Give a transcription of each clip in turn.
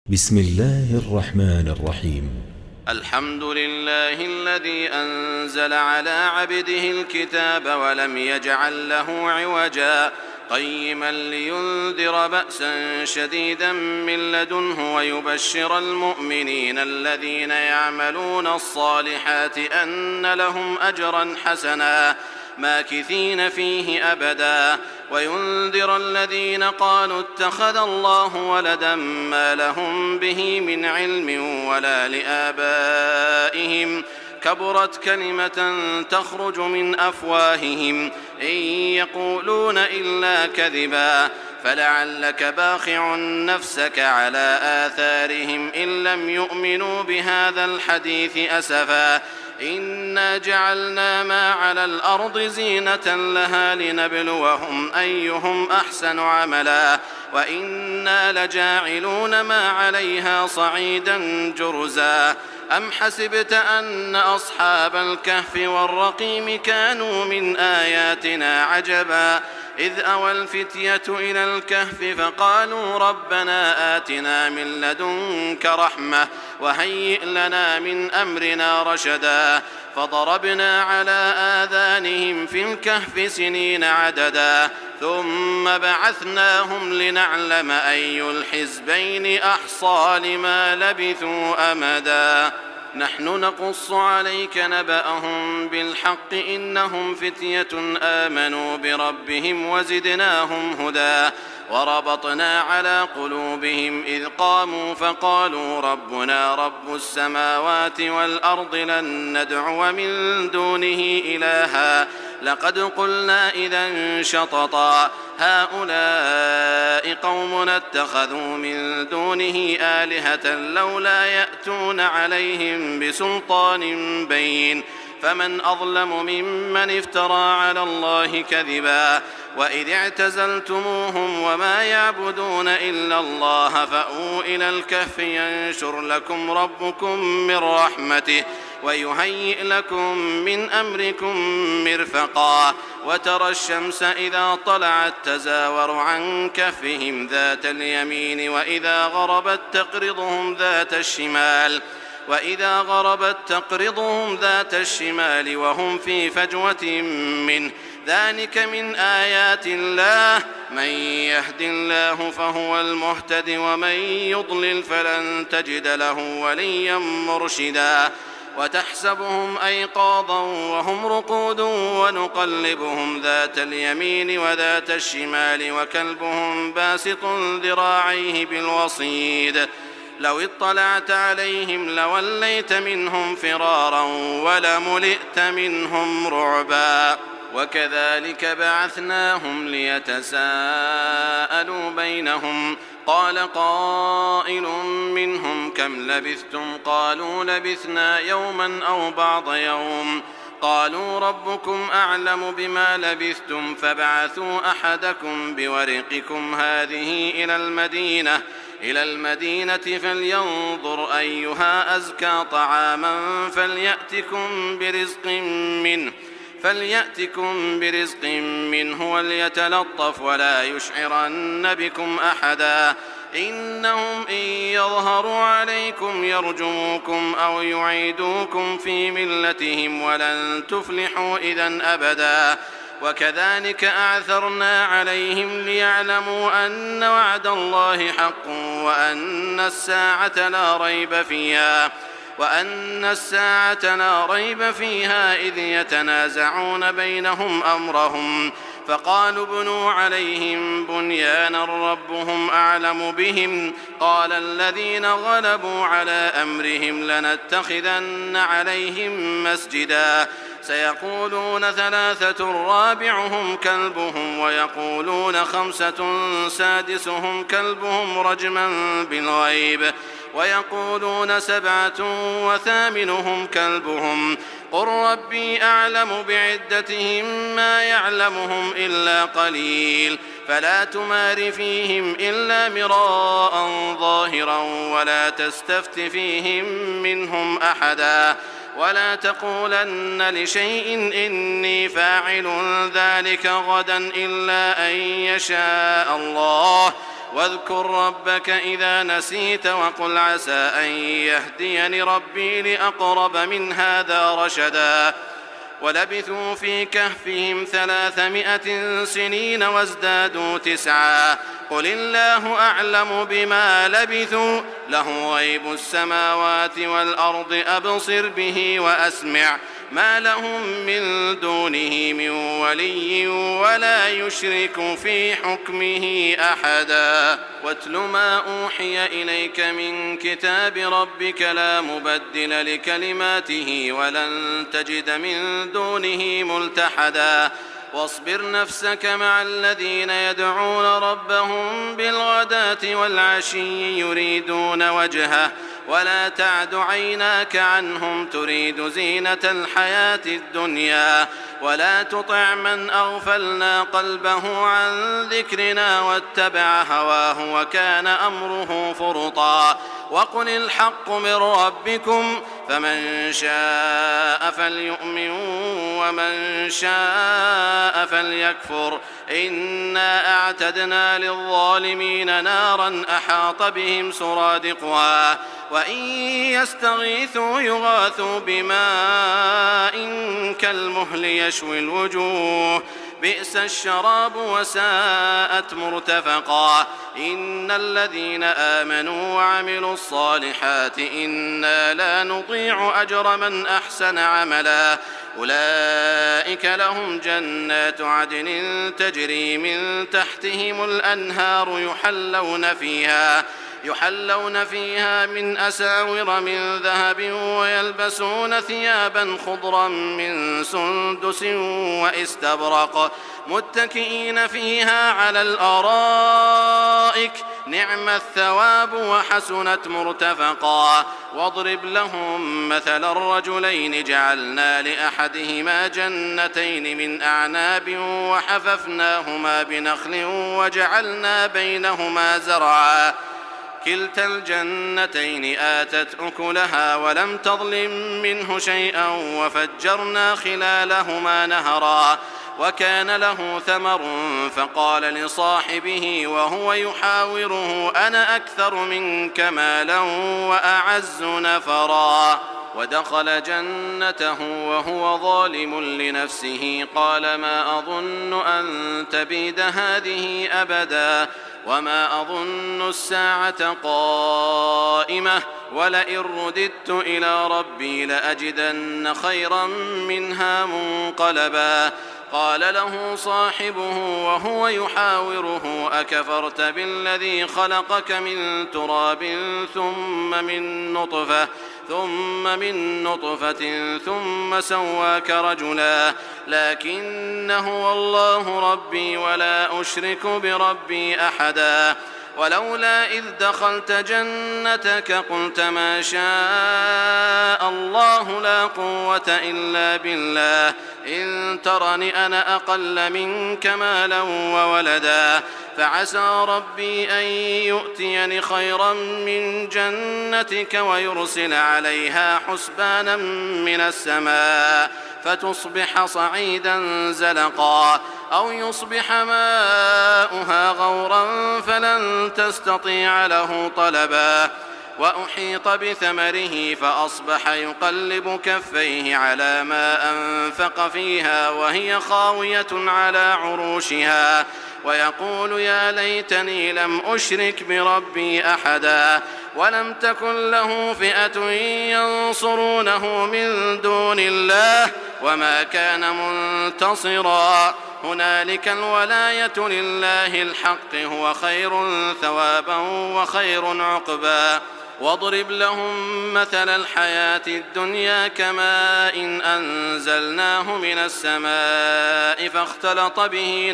بسم الله الرحمن الرحيم. الحمد لله الذي أنزل على عبده الكتاب ولم يجعل له عوجا قيما لينذر بأسا شديدا من لدنه ويبشر المؤمنين الذين يعملون الصالحات أن لهم أجرا حسنا ماكثين فيه أبدا وينذر الذين قالوا اتخذ الله ولدا ما لهم به من علم ولا لآبائهم كبرت كلمة تخرج من أفواههم إن يقولون إلا كذبا فلعلك باخع نفسك على آثارهم إن لم يؤمنوا بهذا الحديث أسفا إنا جعلنا ما على الأرض زينة لها لنبلوهم أيهم أحسن عملا وإنا لجاعلون ما عليها صعيدا جرزا أم حسبت أن أصحاب الكهف والرقيم كانوا من آياتنا عجبا إذ أوى الفتية إلى الكهف فقالوا ربنا آتنا من لدنك رحمة وهيئ لنا من أمرنا رشدا فضربنا على آذانهم في الكهف سنين عددا ثم بعثناهم لنعلم أي الحزبين أحصى لما لبثوا أمدا نحن نقص عليك نبأهم بالحق إنهم فتية آمنوا بربهم وزدناهم هدى وربطنا على قلوبهم إذ قاموا فقالوا ربنا رب السماوات والأرض لن ندعو من دونه إلها لقد قلنا إذا شططا هؤلاء قومنا اتخذوا من دونه آلهة لولا يأتون عليهم بسلطان بين فمن أظلم ممن افترى على الله كذبا وإذ اعتزلتموهم وما يعبدون إلا الله فأووا إلى الكهف ينشر لكم ربكم من رحمته ويهيئ لكم من أمركم مرفقا وترى الشمس إذا طلعت تزاور عن كهفهم ذات اليمين وإذا غربت تقرضهم ذات الشمال وهم في فجوة منه ذلك من آيات الله من يهد الله فهو المهتد ومن يضلل فلن تجد له وليا مرشدا وتحسبهم أيقاظا وهم رقود ونقلبهم ذات اليمين وذات الشمال وكلبهم باسط ذراعيه بالوصيد لو اطلعت عليهم لوليت منهم فرارا ولملئت منهم رعبا وكذلك بعثناهم ليتساءلوا بينهم قال قائل منهم كم لبثتم قالوا لبثنا يوما أو بعض يوم قالوا ربكم أعلم بما لبثتم فابعثوا أحدكم بورقكم هذه إلى المدينة فلينظر أيها أزكى طعاما فليأتكم برزق منه وليتلطف ولا يشعرن بكم أحدا إنهم إن يظهروا عليكم يرجموكم أو يعيدوكم في ملتهم ولن تفلحوا إذن أبدا وكذلك أعثرنا عليهم ليعلموا أن وعد الله حق وأن الساعة لا ريب فيها إذ يتنازعون بينهم أمرهم فقالوا ابنوا عليهم بنيانا ربهم أعلم بهم قال الذين غلبوا على أمرهم لنتخذن عليهم مسجدا سيقولون ثلاثة رابعهم كلبهم ويقولون خمسة سادسهم كلبهم رجما بالغيب ويقولون سبعة وثامنهم كلبهم قل ربي أعلم بعدتهم ما يعلمهم إلا قليل فلا تمار فيهم إلا مراء ظاهرا ولا تستفت فيهم منهم أحدا ولا تقولن لشيء إني فاعل ذلك غدا إلا أن يشاء الله واذكر ربك إذا نسيت وقل عسى أن يهديني ربي لأقرب من هذا رشدا ولبثوا في كهفهم 300 سنين وازدادوا 9 قل الله أعلم بما لبثوا له غيب السماوات والأرض أبصر به وأسمع ما لهم من دونه من ولي ولا يشرك في حكمه أحدا واتل ما أوحي إليك من كتاب ربك لا مبدل لكلماته ولن تجد من دونه ملتحدا واصبر نفسك مع الذين يدعون ربهم بالغداة والعشي يريدون وجهه ولا تعد عيناك عنهم تريد زينة الحياة الدنيا ولا تطع من أغفلنا قلبه عن ذكرنا واتبع هواه وكان أمره فرطا وقل الحق من ربكم فمن شاء فليؤمن ومن شاء فليكفر إنا أعتدنا للظالمين نارا أحاط بهم سرادقها وإن يستغيثوا يغاثوا بماء كالمهل يشوي الوجوه بئس الشراب وساءت مرتفقا إن الذين آمنوا وعملوا الصالحات إنا لا نضيع أجر من أحسن عملا أولئك لهم جنات عدن تجري من تحتهم الأنهار يحلون فيها من أساور من ذهب ويلبسون ثيابا خضرا من سندس واستبرق متكئين فيها على الأرائك نعم الثواب وحسنت مرتفقا واضرب لهم مثل الرجلين جعلنا لأحدهما جنتين من أعناب وحففناهما بنخل وجعلنا بينهما زرعا كلتا الجنتين آتت أكلها ولم تظلم منه شيئا وفجرنا خلالهما نهرا وكان له ثمر فقال لصاحبه وهو يحاوره أنا أكثر منك مالا وأعز نفرا ودخل جنته وهو ظالم لنفسه قال ما أظن أن تبيد هذه أبدا وما أظن الساعة قائمة ولئن رددت إلى ربي لأجدن خيرا منها منقلبا قال له صاحبه وهو يحاوره أكفرت بالذي خلقك من تراب ثم من نطفة ثم سواك رجلا لكن هو الله ربي ولا أشرك بربي أحدا ولولا إذ دخلت جنتك قلت ما شاء الله لا قوة إلا بالله إن ترني أنا أقل منك مالا وولدا فعسى ربي أن يؤتيني خيرا من جنتك ويرسل عليها حسبانا من السماء فتصبح صعيدا زلقا أو يصبح ماؤها غورا فلن تستطيع له طلبا وأحيط بثمره فأصبح يقلب كفيه على ما أنفق فيها وهي خاوية على عروشها ويقول يا ليتني لم أشرك بربي أحدا ولم تكن له فئة ينصرونه من دون الله وما كان منتصرا هنالك الولاية لله الحق هو خير ثوابا وخير عقبا واضرب لهم مثل الحياة الدنيا كماء إن أنزلناه من السماء فاختلط به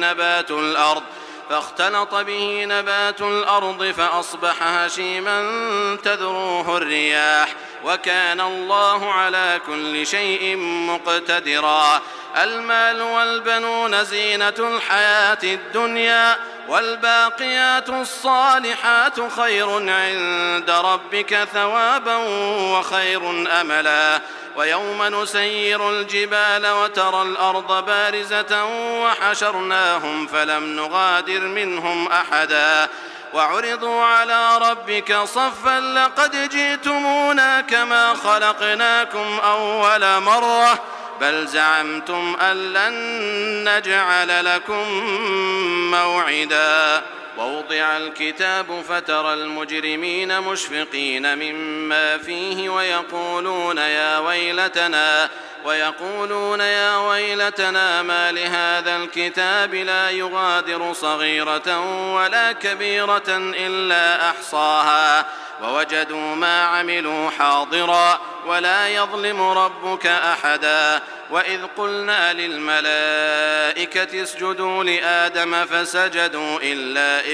نبات الأرض فأصبح هشيما تذروه الرياح وكان الله على كل شيء مقتدرا المال والبنون زينة الحياة الدنيا والباقيات الصالحات خير عند ربك ثوابا وخير أملا ويوم نسير الجبال وترى الأرض بارزة وحشرناهم فلم نغادر منهم أحدا وعرضوا على ربك صفا لقد جئتمونا كما خلقناكم أول مرة بل زعمتم أن لن نجعل لكم موعدا. ووضع الكتاب فترى المجرمين مشفقين مما فيه ويقولون يا ويلتنا ما لهذا الكتاب لا يغادر صغيرة ولا كبيرة إلا أحصاها ووجدوا ما عملوا حاضرا ولا يظلم ربك أحدا. وإذ قلنا للملائكة اسجدوا لآدم فسجدوا إلا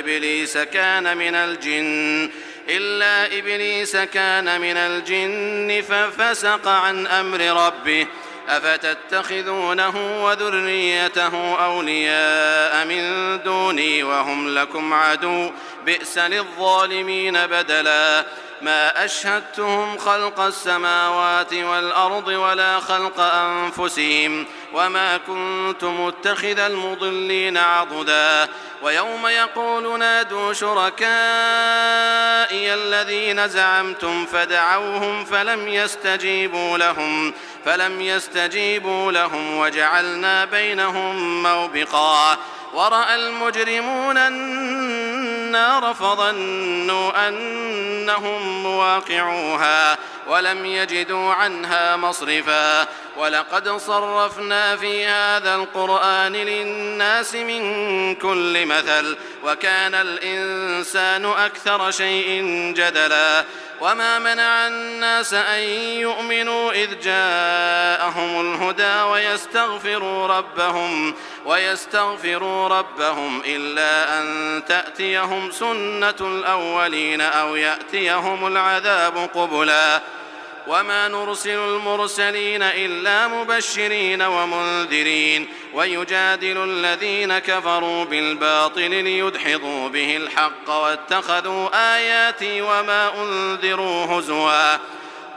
إبليس كان من الجن ففسق عن أمر ربه أفتتخذونه وذريته أولياء من دوني وهم لكم عدو بئس للظالمين بدلا. ما أشهدتهم خلق السماوات والأرض ولا خلق أنفسهم وما كنت متخذ المضلين عضدا. ويوم يقول نادوا شركائي الذين زعمتم فدعوهم فلم يستجيبوا لهم وجعلنا بينهم موبقا. ورأى المجرمون النار فظنوا أنهم مواقعوها ولم يجدوا عنها مصرفا. ولقد صرفنا في هذا القرآن للناس من كل مثل وكان الإنسان أكثر شيء جدلا. وما منع الناس أن يؤمنوا إذ جاءهم الهدى ويستغفروا ربهم إلا أن تأتيهم سنة الأولين أو يأتيهم العذاب قبلا. وما نرسل المرسلين إلا مبشرين ومنذرين ويجادل الذين كفروا بالباطل ليدحضوا به الحق واتخذوا آياتي وما أنذروا هزوا.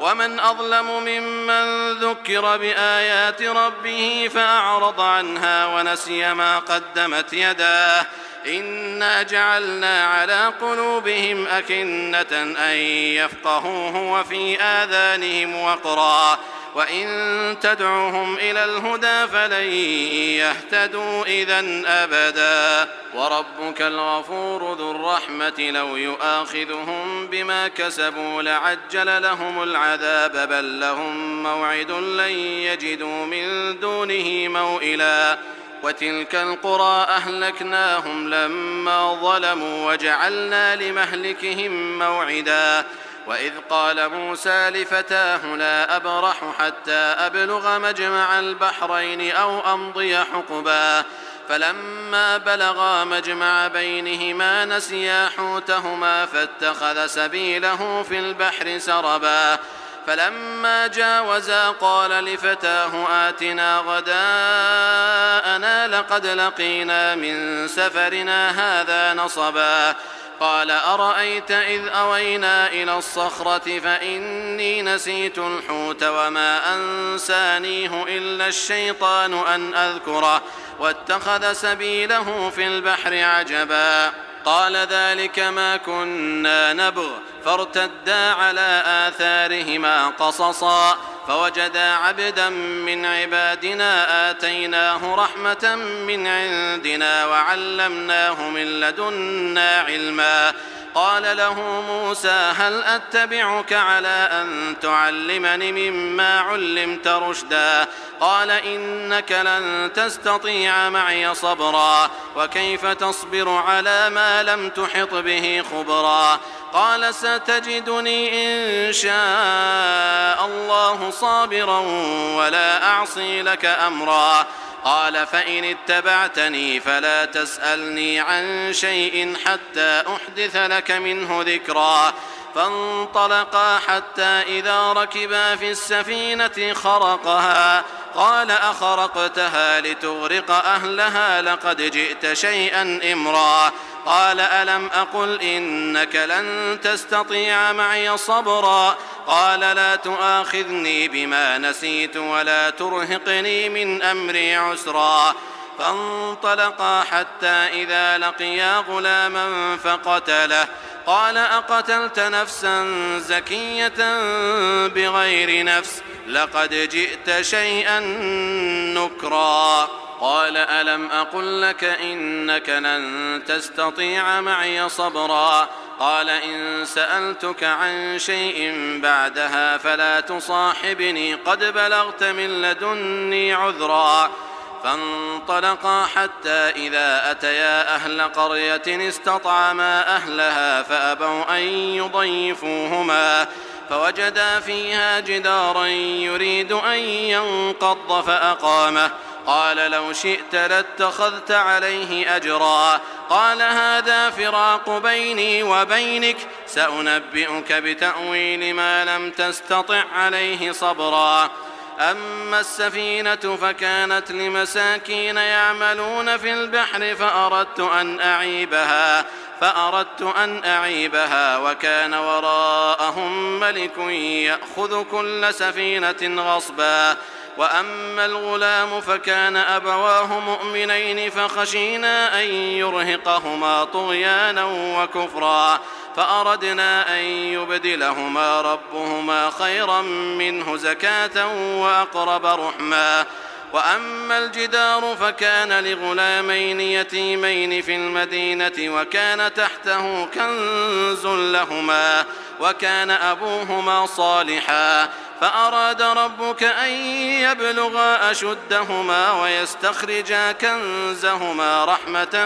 ومن أظلم ممن ذكر بآيات ربه فأعرض عنها ونسي ما قدمت يداه إنا جعلنا على قلوبهم أكنة أن يفقهوه وفي آذانهم وقرا وإن تدعوهم إلى الهدى فلن يهتدوا إذن أبدا. وربك الغفور ذو الرحمة لو يؤاخذهم بما كسبوا لعجل لهم العذاب بل لهم موعد لن يجدوا من دونه موئلا. وتلك القرى أهلكناهم لما ظلموا وجعلنا لمهلكهم موعدا. وإذ قال موسى لفتاه لا أبرح حتى أبلغ مجمع البحرين أو أمضي حقبا فلما بلغا مجمع بينهما نسيا حوتهما فاتخذ سبيله في البحر سربا. فلما جاوزا قال لفتاه آتنا غداءنا لقد لقينا من سفرنا هذا نصبا. قال أرأيت إذ أوينا إلى الصخرة فإني نسيت الحوت وما أنسانيه إلا الشيطان أن أذكره واتخذ سبيله في البحر عجبا. قال ذلك ما كنا نبغ فارتدا على آثارهما قصصا فوجدا عبدا من عبادنا آتيناه رحمة من عندنا وعلمناه من لدنا علما. قال له موسى هل أتبعك على أن تعلمني مما علمت رشدا قال إنك لن تستطيع معي صبرا وكيف تصبر على ما لم تحط به خبرا. قال ستجدني إن شاء الله صابرا ولا أعصي لك أمرا. قال فإن اتبعتني فلا تسألني عن شيء حتى أحدث لك منه ذكرا. فانطلقا حتى إذا ركبا في السفينة خرقها قال أخرقتها لتغرق أهلها لقد جئت شيئا إمرا. قال ألم أقل إنك لن تستطيع معي صبرا. قال لا تؤاخذني بما نسيت ولا ترهقني من أمري عسرا. فانطلقا حتى إذا لقيا غلاما فقتله قال أقتلت نفسا زكية بغير نفس لقد جئت شيئا نكرا قال ألم أقل لك إنك لن تستطيع معي صبرا قال إن سألتك عن شيء بعدها فلا تصاحبني قد بلغت من لدني عذرا فانطلقا حتى إذا أتيا أهل قرية استطعما أهلها فأبوا أن يضيفوهما فوجدا فيها جدارا يريد أن ينقض فأقامه قال لو شئت لاتخذت عليه أجرا قال هذا فراق بيني وبينك سأنبئك بتأويل ما لم تستطع عليه صبرا أما السفينة فكانت لمساكين يعملون في البحر فأردت أن أعيبها وكان وراءهم ملك يأخذ كل سفينة غصبا وأما الغلام فكان أبواه مؤمنين فخشينا أن يرهقهما طغيانا وكفرا فأردنا أن يبدلهما ربهما خيرا منه زكاة وأقرب رحما وأما الجدار فكان لغلامين يتيمين في المدينة وكان تحته كنز لهما وكان أبوهما صالحا فأراد ربك أن يبلغا أشدهما ويستخرجا كنزهما رحمة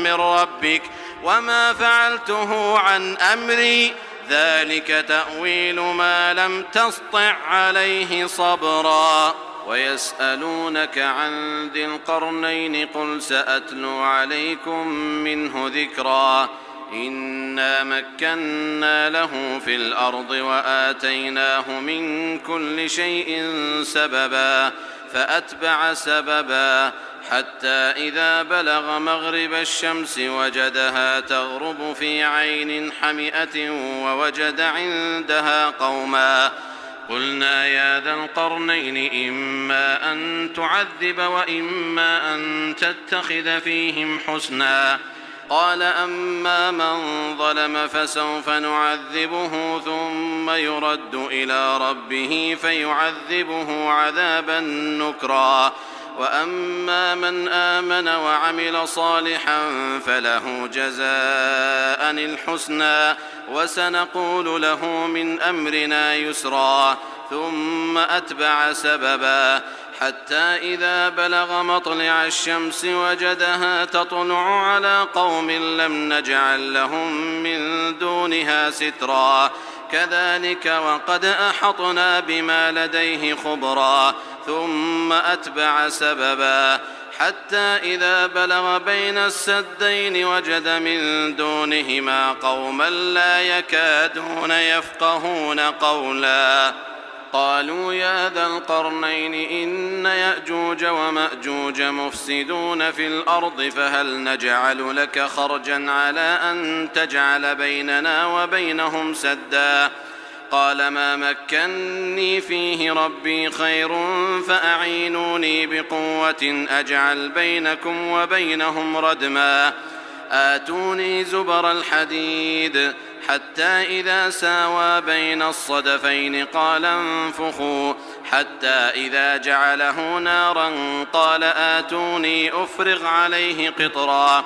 من ربك وما فعلته عن أمري ذلك تأويل ما لم تسطع عليه صبرا ويسألونك عن ذي القرنين قل سأتلو عليكم منه ذكرا إنا مكنا له في الأرض وآتيناه من كل شيء سببا فأتبع سببا حتى إذا بلغ مغرب الشمس وجدها تغرب في عين حمئة ووجد عندها قوما قلنا يا ذا القرنين إما أن تعذب وإما أن تتخذ فيهم حسنا قال أما من ظلم فسوف نعذبه ثم يرد إلى ربه فيعذبه عذابا نكرا وأما من آمن وعمل صالحا فله جزاء الحسنى وسنقول له من أمرنا يسرا ثم أتبع سببا حتى إذا بلغ مطلع الشمس وجدها تطلع على قوم لم نجعل لهم من دونها سترا كذلك وقد أحطنا بما لديه خبرا ثم أتبع سببا حتى إذا بلغ بين السدين وجد من دونهما قوما لا يكادون يفقهون قولا قالوا يا ذا القرنين إن يأجوج ومأجوج مفسدون في الأرض فهل نجعل لك خرجا على أن تجعل بيننا وبينهم سدا قال ما مكني فيه ربي خير فأعينوني بقوة أجعل بينكم وبينهم ردما آتوني زبر الحديد حتى إذا ساوى بين الصدفين قال انفخوا حتى إذا جعله نارا قال آتوني أفرغ عليه قطرا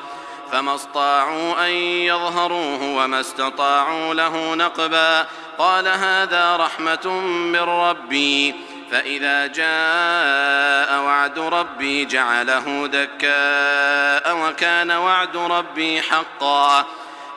فما استطاعوا أن يظهروه وما استطاعوا له نقبا قال هذا رحمة من ربي فإذا جاء وعد ربي جعله دكاء وكان وعد ربي حقا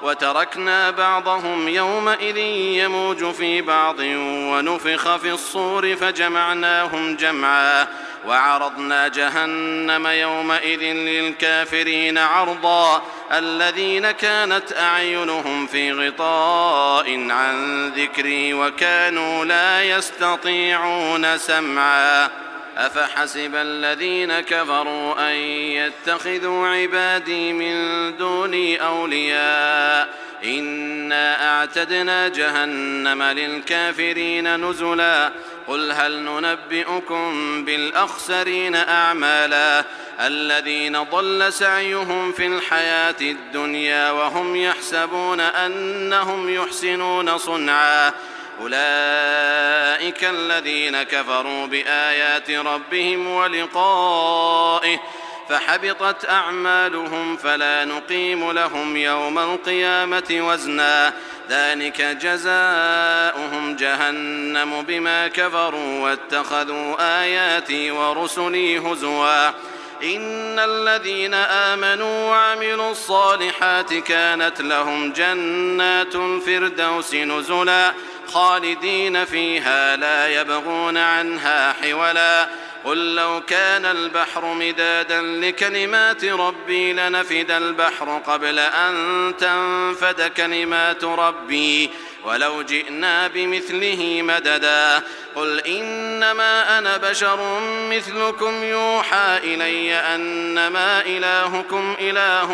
وتركنا بعضهم يومئذ يموج في بعض ونفخ في الصور فجمعناهم جمعا وعرضنا جهنم يومئذ للكافرين عرضا الذين كانت أعينهم في غطاء عن ذكري وكانوا لا يستطيعون سمعا أفحسب الذين كفروا أن يتخذوا عبادي من دوني أولياء إنا أعتدنا جهنم للكافرين نزلا قل هل ننبئكم بالأخسرين أعمالا الذين ضل سعيهم في الحياة الدنيا وهم يحسبون أنهم يحسنون صنعا أولئك الذين كفروا بآيات ربهم ولقائه فحبطت أعمالهم فلا نقيم لهم يوم القيامة وزنا ذلك جزاؤهم جهنم بما كفروا واتخذوا آياتي ورسلي هزوا إن الذين آمنوا وعملوا الصالحات كانت لهم جنات الفردوس نزلا خالدين فيها لا يبغون عنها حولا قل لو كان البحر مدادا لكلمات ربي لنفد البحر قبل أن تنفد كلمات ربي ولو جئنا بمثله مددا قل إنما أنا بشر مثلكم يوحى إلي أنما إلهكم إله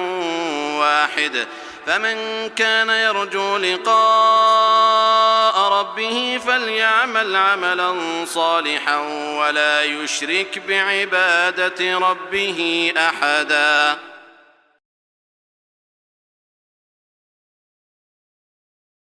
واحد فمن كان يرجو لقاء ربه فليعمل عملا صالحا ولا يشرك بعبادة ربه أحدا.